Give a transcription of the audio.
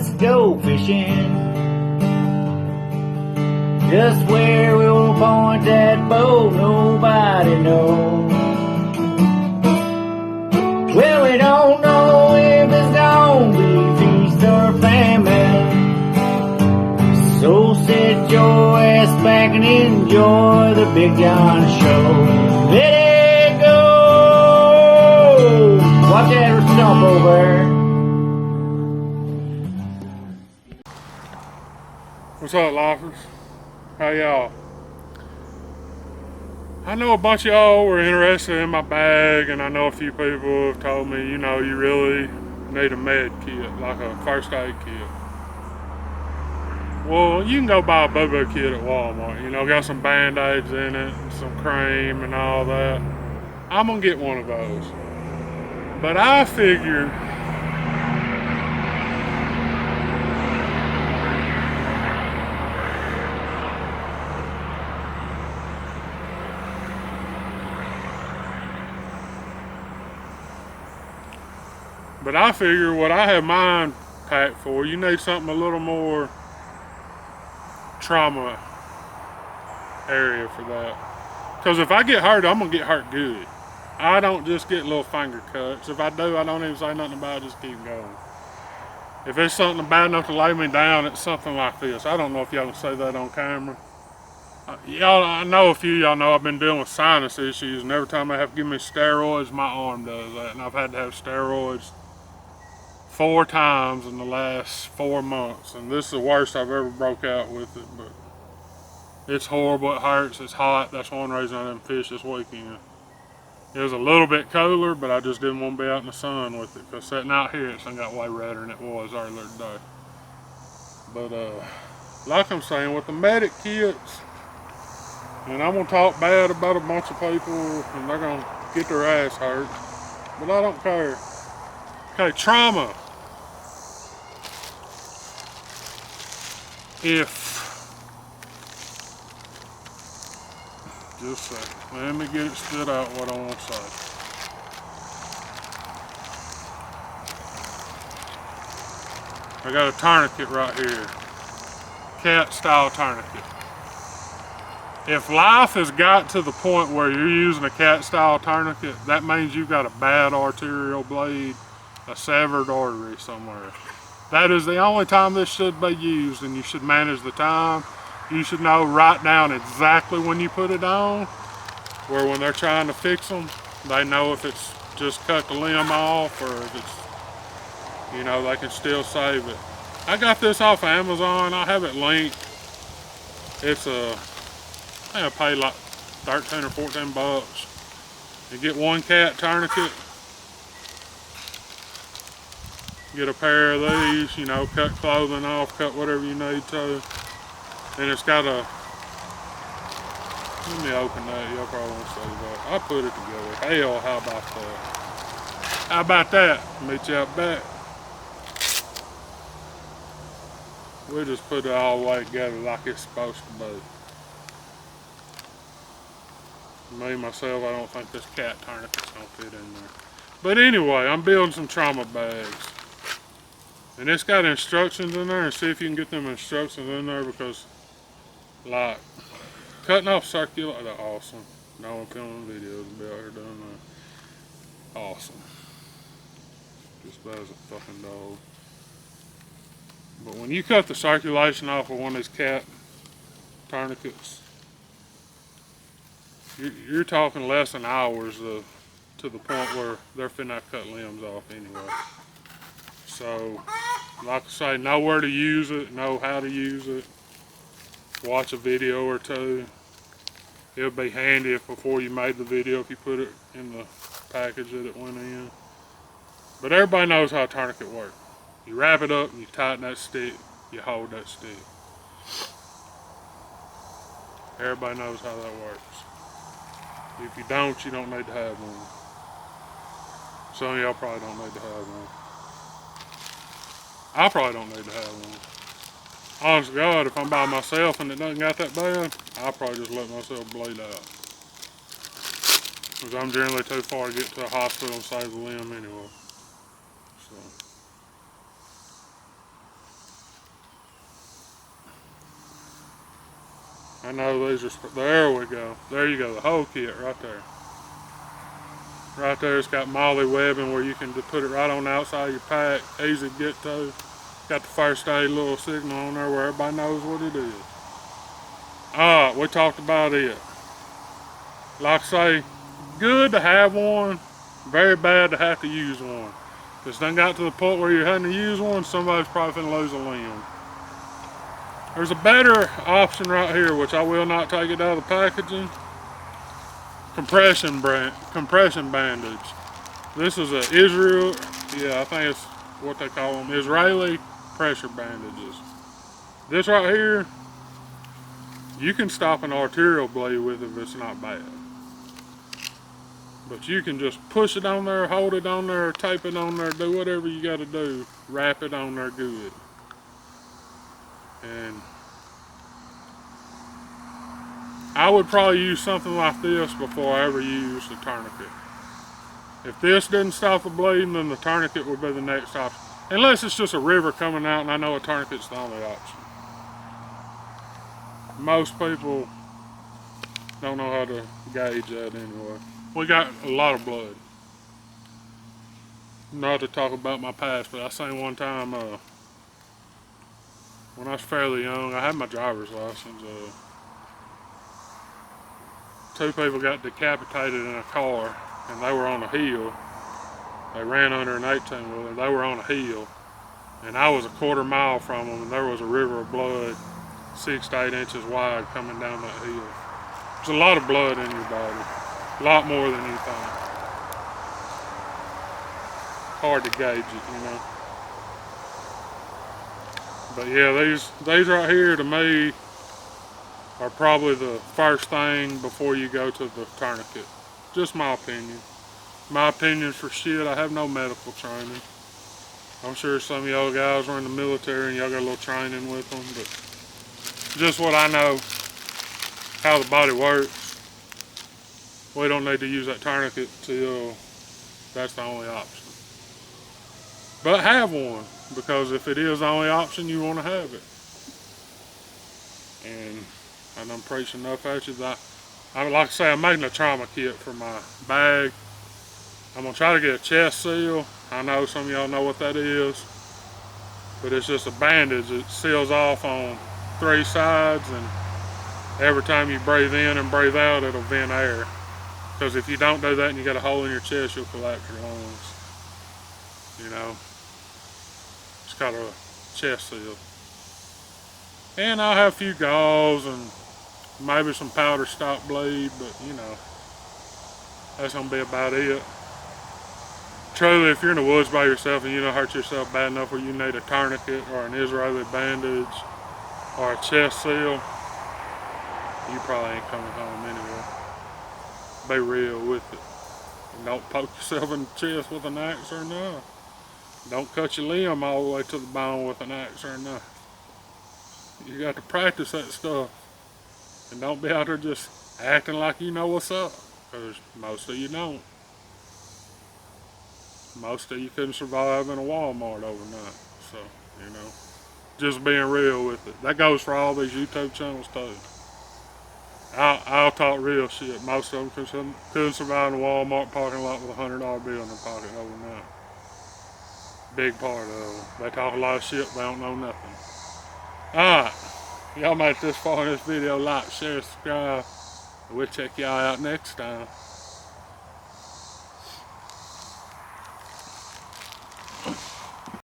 let's go fishing. Just where we'll point that boat, nobody knows. Well, we don't know if it's gonna be feast or famine. So sit your ass back and enjoy the Big John Show. Let it go! Watch that stump over. What's up, lifers? How y'all? I know a bunch of y'all were interested in my bag, and I know a few people have told me, you know, you really need a med kit, like a first aid kit. Well, you can go buy a boo-boo kit at Walmart. You know, got some Band-Aids in it, some cream and all that. I'm gonna get one of those. But I figure what I have mine packed for, you need something a little more trauma area for that. Because if I get hurt, I'm gonna get hurt good. I don't just get little finger cuts. If I do, I don't even say nothing about it, just keep going. If it's something bad enough to lay me down, it's something like this. I don't know if y'all can say that on camera. Y'all, I know a few of y'all know I've been dealing with sinus issues, and every time I have to give me steroids, my arm does that. And I've had to have steroids 4 times in the last 4 months, and this is the worst I've ever broke out with it. But it's horrible, it hurts, it's hot. That's one reason I didn't fish this weekend. It was a little bit cooler, but I just didn't want to be out in the sun with it, because sitting out here it's got way redder than it was earlier today. But like I'm saying, with the medic kits, and I'm gonna talk bad about a bunch of people and they're gonna get their ass hurt, but I don't care. Okay, trauma. Just a second. Let me get it stood out what I want to say. I got a tourniquet right here. Cat style tourniquet. If life has got to the point where you're using a cat style tourniquet, that means you've got a bad arterial bleed, a severed artery somewhere. That is the only time this should be used, and you should manage the time. You should know right down exactly when you put it on, where when they're trying to fix them, they know if it's just cut the limb off or if it's, you know, they can still save it. I got this off of Amazon. I have it linked. It's I think I paid like 13 or 14 bucks. You get one cat tourniquet, get a pair of these, you know, cut clothing off, cut whatever you need to. And it's got a, let me open that, y'all probably won't see that. I put it together. Hell, how about that? How about that? Meet you out back. We just put it all the way together like it's supposed to be. Me, myself, I don't think this cat tourniquet's gonna fit in there. But anyway, I'm building some trauma bags. And it's got instructions in there, and see if you can get them instructions in there, because like cutting off circulation, awesome. No one filming videos and be out here doing that. Awesome. Just bad as a fucking dog. But when you cut the circulation off of one of these cat tourniquets, you're talking less than hours to the point where they're finna cut limbs off anyway. So, like I say, know where to use it, know how to use it, watch a video or two. It would be handy if before you made the video, if you put it in the package that it went in. But everybody knows how a tourniquet works. You wrap it up and you tighten that stick, you hold that stick. Everybody knows how that works. If you don't, you don't need to have one. Some of y'all probably don't need to have one. I probably don't need to have one. Honest to God, if I'm by myself and it doesn't got that bad, I'll probably just let myself bleed out. Because I'm generally too far to get to a hospital and save a limb anyway. So. I know these are, there we go. There you go, the whole kit right there. Right there, it's got MOLLE webbing where you can just put it right on the outside of your pack, easy to get to. Got the first aid little signal on there where everybody knows what it is. Alright, we talked about it. Like I say, good to have one, very bad to have to use one. If it's done got to the point where you're having to use one, somebody's probably finna lose a limb. There's a better option right here, which I will not take it out of the packaging. Compression bandage. This is a Israel, yeah, I think it's what they call them, Israeli pressure bandages. This right here, you can stop an arterial bleed with it if it's not bad. But you can just push it on there, hold it on there, tape it on there, do whatever you gotta do, wrap it on there good. And I would probably use something like this before I ever use the tourniquet. If this didn't stop the bleeding, then the tourniquet would be the next option. Unless it's just a river coming out and I know a tourniquet's the only option. Most people don't know how to gauge that anyway. We got a lot of blood. Not to talk about my past, but I seen one time when I was fairly young, I had my driver's license. Two people got decapitated in a car and they were on a hill. They ran under an 18-wheeler. They were on a hill and I was a quarter mile from them and there was a river of blood 6 to 8 inches wide coming down that hill. There's a lot of blood in your body. A lot more than you think. Hard to gauge it, you know. But yeah, these right here to me are probably the first thing before you go to the tourniquet. Just my opinion. My opinion for shit, I have no medical training. I'm sure some of y'all guys are in the military and y'all got a little training with them, but just what I know, how the body works. We don't need to use that tourniquet till that's the only option. But have one, because if it is the only option, you want to have it. And I done preached enough at you that like I say, I'm making a trauma kit for my bag. I'm gonna try to get a chest seal. I know some of y'all know what that is, but it's just a bandage that seals off on 3 sides, and every time you breathe in and breathe out, it'll vent air. Because if you don't do that and you got a hole in your chest, you'll collapse your lungs. You know, it's got a chest seal. And I'll have a few gauze and maybe some powder stop bleed, but you know, that's gonna be about it. Truly, if you're in the woods by yourself and you don't hurt yourself bad enough where you need a tourniquet or an Israeli bandage or a chest seal, you probably ain't coming home anyway. Be real with it. And don't poke yourself in the chest with an axe or a knife. Don't cut your limb all the way to the bone with an axe or a knife. You got to practice that stuff. And don't be out there just acting like you know what's up. Because most of you don't. Most of you couldn't survive in a Walmart overnight. So, you know, just being real with it. That goes for all these YouTube channels too. I'll talk real shit. Most of them couldn't survive in a Walmart parking lot with a $100 bill in their pocket overnight. Big part of them. They talk a lot of shit, they don't know nothing. Alright, y'all made it this far in this video, like, share, subscribe. We'll check y'all out next time.